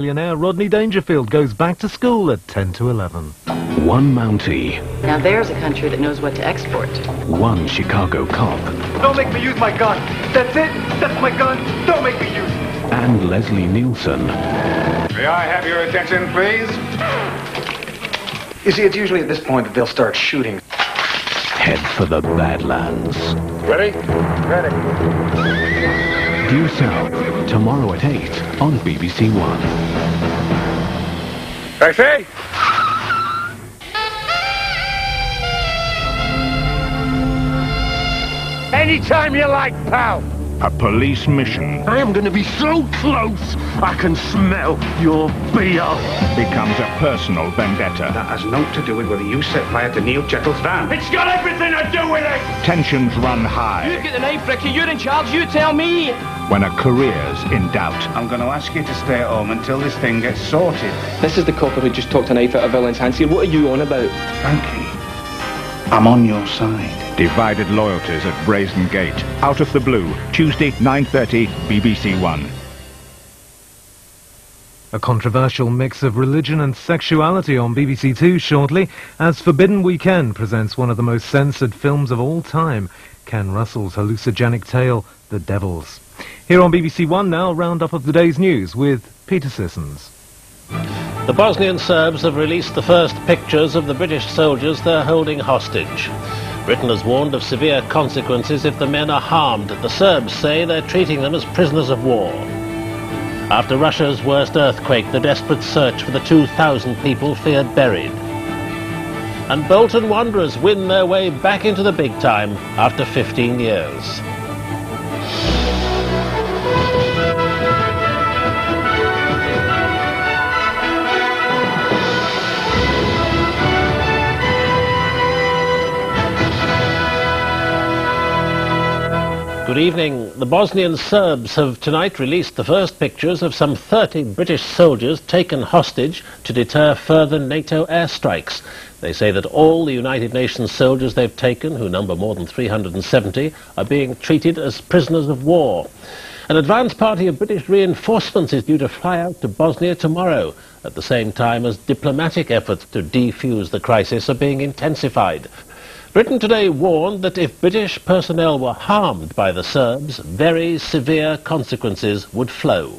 Millionaire Rodney Dangerfield goes back to school at 10 to 11. One Mountie. Now there's a country that knows what to export. One Chicago cop. Don't make me use my gun. That's it. That's my gun. Don't make me use it. And Leslie Nielsen. May I have your attention, please? You see, it's usually at this point that they'll start shooting. Head for the Badlands. Ready? Ready. Due south, tomorrow at 8 on BBC1. I say? Anytime you like, pal. A police mission I am going to be so close, I can smell your beer. becomes a personal vendetta. That has naught to do with whether you set fire to Neil Jekyll's van. It's got everything to do with it! Tensions run high You get the knife, Ricky. You're in charge. You tell me. when a career's in doubt. I'm going to ask you to stay at home until this thing gets sorted. This is the copper who just talked a knife out of villain's hands here. What are you on about? Frankie, I'm on your side. Divided loyalties at Brazen Gate. Out of the Blue, Tuesday, 9:30, BBC1. A controversial mix of religion and sexuality on BBC2 shortly, as Forbidden Weekend presents one of the most censored films of all time, Ken Russell's hallucinogenic tale, The Devils. Here on BBC1 now, a roundup of the day's news with Peter Sissons. The Bosnian Serbs have released the first pictures of the British soldiers they're holding hostage. Britain has warned of severe consequences if the men are harmed. The Serbs say they're treating them as prisoners of war. After Russia's worst earthquake, the desperate search for the 2,000 people feared buried. And Bolton Wanderers win their way back into the big time after 15 years. Good evening. The Bosnian Serbs have tonight released the first pictures of some 30 British soldiers taken hostage to deter further NATO airstrikes. They say that all the United Nations soldiers they've taken, who number more than 370, are being treated as prisoners of war. An advance party of British reinforcements is due to fly out to Bosnia tomorrow, at the same time as diplomatic efforts to defuse the crisis are being intensified. Britain today warned that if British personnel were harmed by the Serbs, very severe consequences would flow.